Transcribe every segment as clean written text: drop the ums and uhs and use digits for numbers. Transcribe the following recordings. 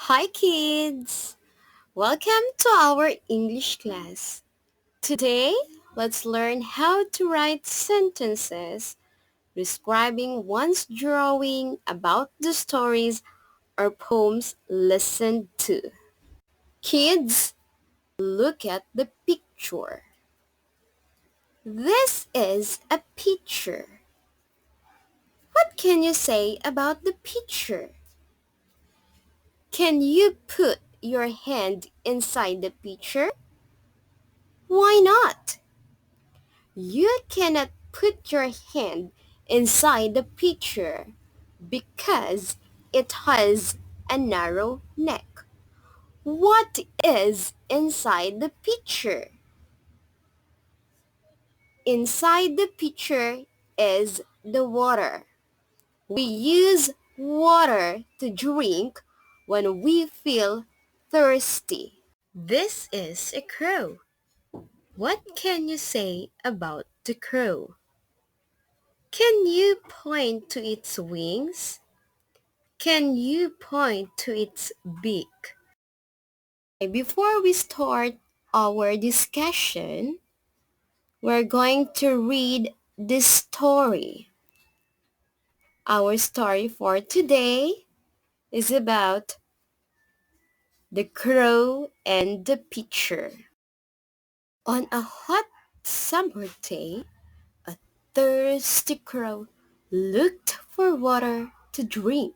Hi kids! Welcome to our English class. Today, let's learn how to write sentences describing one's drawing about the stories or poems listened to. Kids, look at the picture. This is a picture. What can you say about the picture? Can you put your hand inside the picture? Why not? You cannot put your hand inside the picture because it has a narrow neck. What is inside the picture? Inside the picture is the water. We use water to drink when we feel thirsty. This is a crow. What can you say about the crow? Can you point to its wings? Can you point to its beak? Before we start our discussion, we're going to read this story. Our story for today is about the crow and the pitcher. On a hot summer day, a thirsty crow looked for water to drink.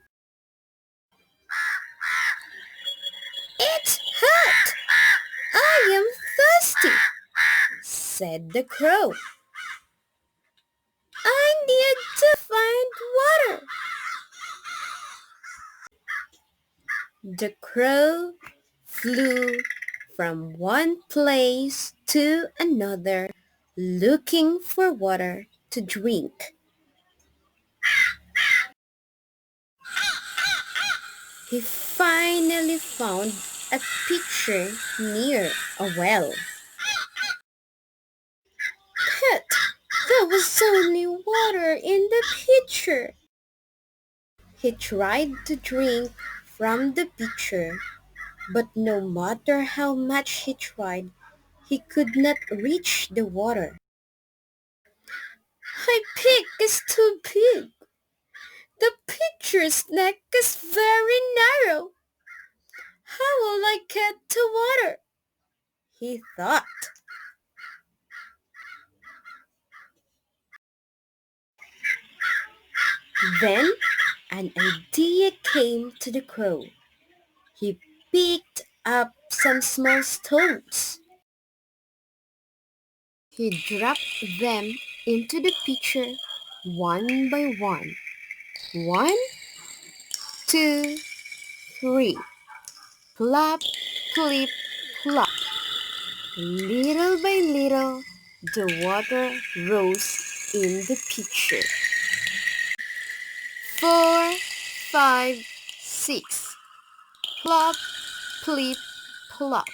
It's hot! I am thirsty, said the crow. I need to find water. The crow flew from one place to another looking for water to drink. He finally found a pitcher near a well. But there was only water in the pitcher. He tried to drink from the pitcher, but no matter how much he tried, he could not reach the water. My beak is too big. The pitcher's neck is very narrow. How will I get to water? He thought. Then an idea came to the crow. He picked up some small stones. He dropped them into the pitcher one by one. One, two, three. Plop, clip, plop. Little by little, the water rose in the pitcher. 4, 5, 6. Plop, plip, plop.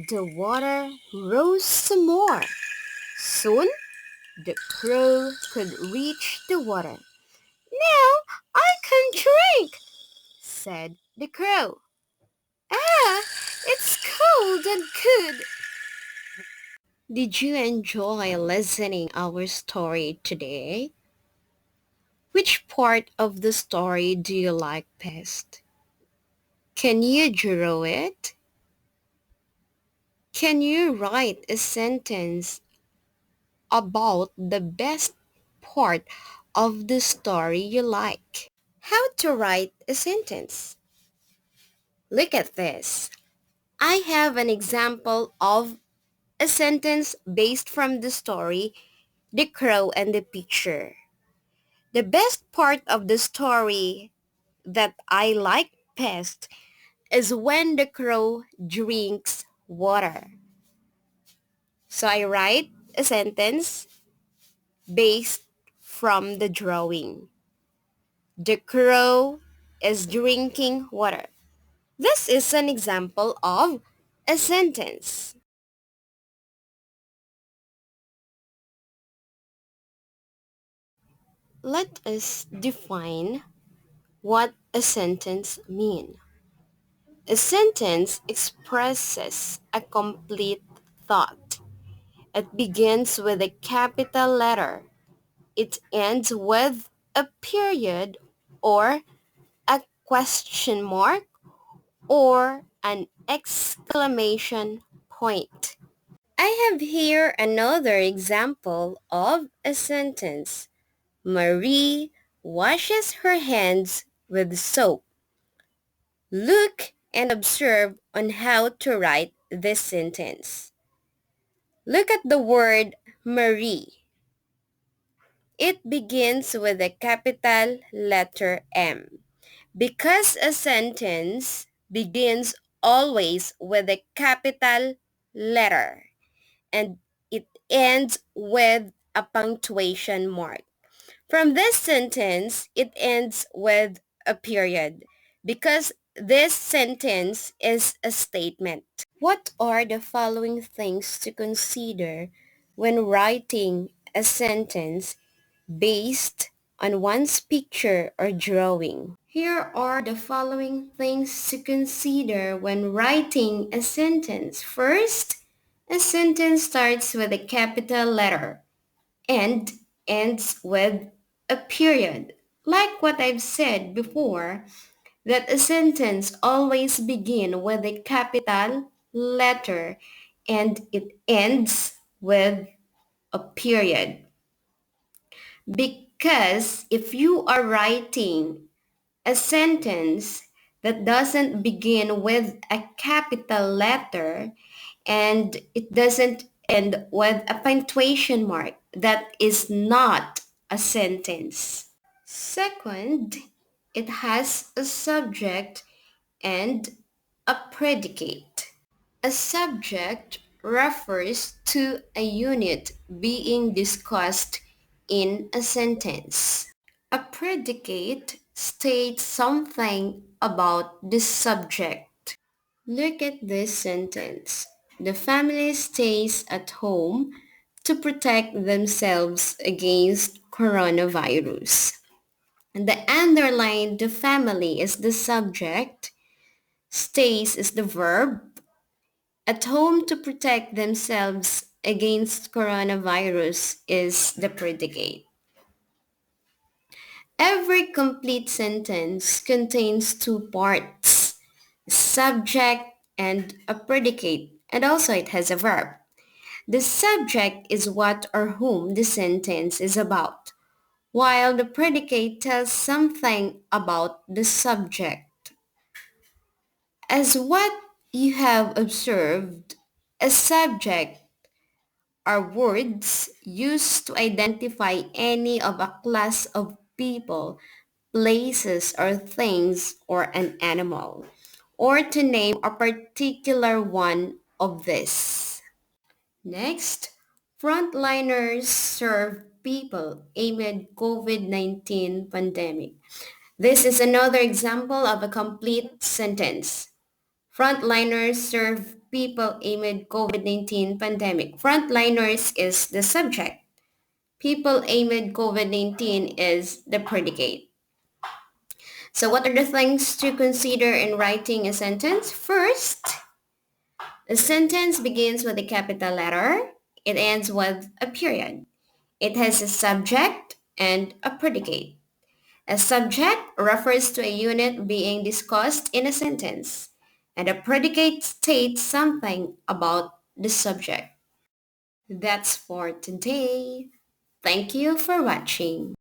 The water rose some more. Soon, the crow could reach the water. Now I can drink, said the crow. Ah, it's cold and good. Did you enjoy listening our story today? Which part of the story do you like best? Can you draw it? Can you write a sentence about the best part of the story you like? How to write a sentence? Look at this. I have an example of a sentence based from the story The Crow and the Pitcher. The best part of the story that I like best is when the crow drinks water. So I write a sentence based from the drawing. The crow is drinking water. This is an example of a sentence. Let us define what a sentence means. A sentence expresses a complete thought. It begins with a capital letter. It ends with a period or a question mark or an exclamation point. I have here another example of a sentence. Marie washes her hands with soap. Look and observe on how to write this sentence. Look at the word Marie. It begins with a capital letter M. Because a sentence begins always with a capital letter and it ends with a punctuation mark. From this sentence, it ends with a period because this sentence is a statement. What are the following things to consider when writing a sentence based on one's picture or drawing? Here are the following things to consider when writing a sentence. First, a sentence starts with a capital letter and ends with a period. Like what I've said before, that a sentence always begin with a capital letter and it ends with a period. Because if you are writing a sentence that doesn't begin with a capital letter and it doesn't end with a punctuation mark, that is not a sentence. Second, it has a subject and a predicate. A subject refers to a unit being discussed in a sentence. A predicate states something about the subject. Look at this sentence. The family stays at home to protect themselves against coronavirus. And the underlined the family is the subject, stays is the verb, at home to protect themselves against coronavirus is the predicate. Every complete sentence contains two parts, a subject and a predicate, and also it has a verb. The subject is what or whom the sentence is about, while the predicate tells something about the subject. As what you have observed, a subject are words used to identify any of a class of people, places, or things, or an animal, or to name a particular one of this. Next, frontliners serve people amid COVID-19 pandemic. This is another example of a complete sentence. Frontliners serve people amid COVID-19 pandemic. Frontliners is the subject. People amid COVID-19 is the predicate. So what are the things to consider in writing a sentence? First, a sentence begins with a capital letter. It ends with a period. It has a subject and a predicate. A subject refers to a unit being discussed in a sentence, and a predicate states something about the subject. That's for today. Thank you for watching.